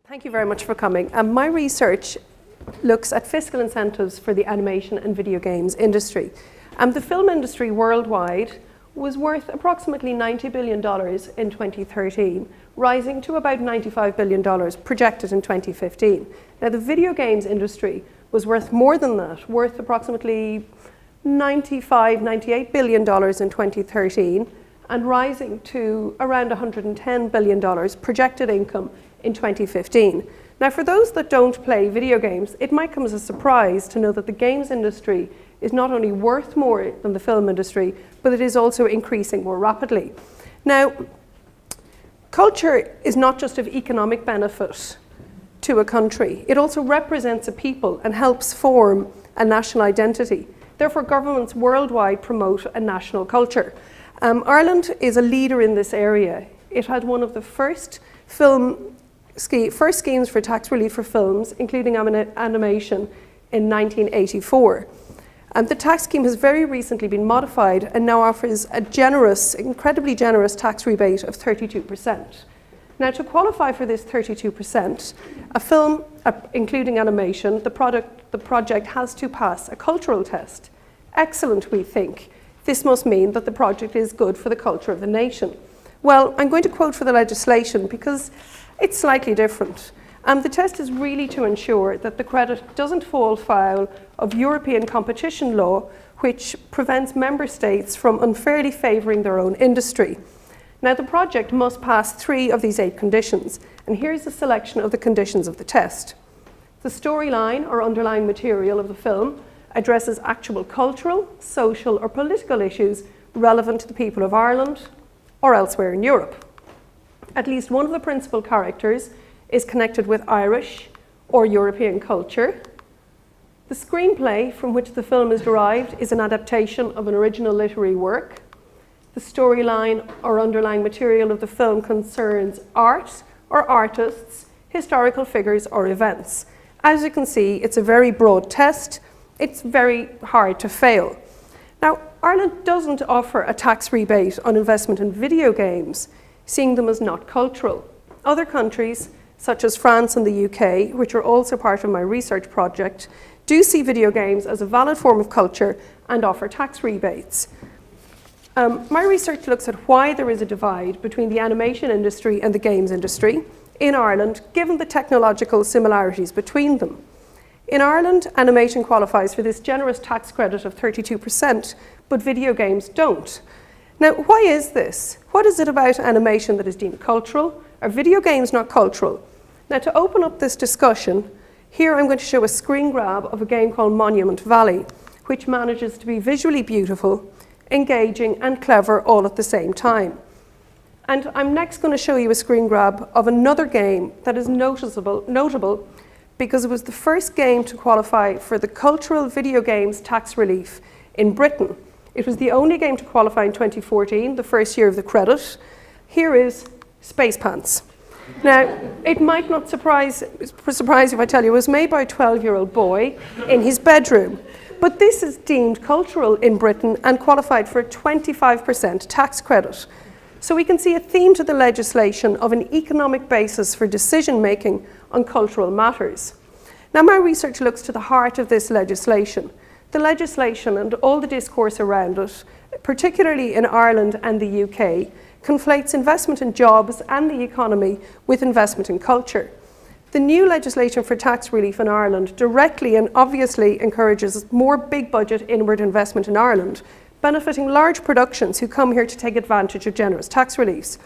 Thank you very much for coming. My research looks at fiscal incentives for the animation and video games industry. The film industry worldwide was worth approximately $90 billion in 2013, rising to about $95 billion projected in 2015. Now, the video games industry was worth more than that, worth approximately $98 billion in 2013, and rising to around $110 billion projected income in 2015. Now, for those that don't play video games, it might come as a surprise to know that the games industry is not only worth more than the film industry, but it is also increasing more rapidly. Now, culture is not just of economic benefit to a country, it also represents a people and helps form a national identity. Therefore, governments worldwide promote a national culture. Ireland is a leader in this area. It had one of the first schemes for tax relief for films, including animation, in 1984. The tax scheme has very recently been modified and now offers a generous, incredibly generous tax rebate of 32%. Now, to qualify for this 32%, a film, including animation, the project has to pass a cultural test. Excellent, we think. This must mean that the project is good for the culture of the nation. Well, I'm going to quote for the legislation because it's slightly different. The test is really to ensure that the credit doesn't fall foul of European competition law, which prevents member states from unfairly favouring their own industry. Now, the project must pass 3 of these 8 conditions, and here's a selection of the conditions of the test. The storyline or underlying material of the film addresses actual cultural, social, or political issues relevant to the people of Ireland or elsewhere in Europe. At least one of the principal characters is connected with Irish or European culture. The screenplay from which the film is derived is an adaptation of an original literary work. The storyline or underlying material of the film concerns art or artists, historical figures or events. As you can see, it's a very broad test. It's very hard to fail. Now, Ireland doesn't offer a tax rebate on investment in video games, seeing them as not cultural. Other countries, such as France and the UK, which are also part of my research project, do see video games as a valid form of culture and offer tax rebates. My research looks at why there is a divide between the animation industry and the games industry in Ireland, given the technological similarities between them. In Ireland, animation qualifies for this generous tax credit of 32%, but video games don't. Now, why is this? What is it about animation that is deemed cultural? Are video games not cultural? Now, to open up this discussion, here I'm going to show a screen grab of a game called Monument Valley, which manages to be visually beautiful, engaging, and clever all at the same time. And I'm next going to show you a screen grab of another game that is notable because it was the first game to qualify for the Cultural Video Games Tax Relief in Britain. It was the only game to qualify in 2014, the first year of the credit. Here is Space Pants. Now, it might not surprise if I tell you it was made by a 12-year-old boy in his bedroom. But this is deemed cultural in Britain and qualified for a 25% tax credit. So we can see a theme to the legislation of an economic basis for decision-making on cultural matters. Now, my research looks to the heart of this legislation. The legislation and all the discourse around it, particularly in Ireland and the UK, conflates investment in jobs and the economy with investment in culture. The new legislation for tax relief in Ireland directly and obviously encourages more big budget inward investment in Ireland, benefiting large productions who come here to take advantage of generous tax reliefs.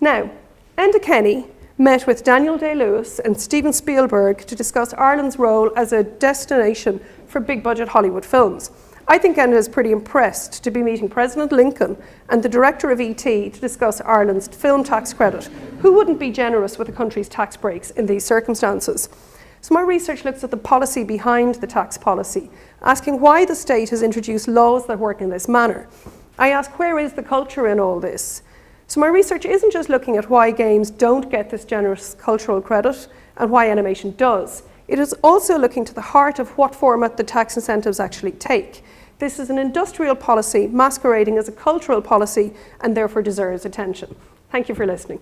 Now, Enda Kenny met with Daniel Day-Lewis and Steven Spielberg to discuss Ireland's role as a destination for big budget Hollywood films. I think Enda is pretty impressed to be meeting President Lincoln and the director of ET to discuss Ireland's film tax credit. Who wouldn't be generous with a country's tax breaks in these circumstances? So my research looks at the policy behind the tax policy, asking why the state has introduced laws that work in this manner. I ask, where is the culture in all this? So my research isn't just looking at why games don't get this generous cultural credit and why animation does. It is also looking to the heart of what format the tax incentives actually take. This is an industrial policy masquerading as a cultural policy and therefore deserves attention. Thank you for listening.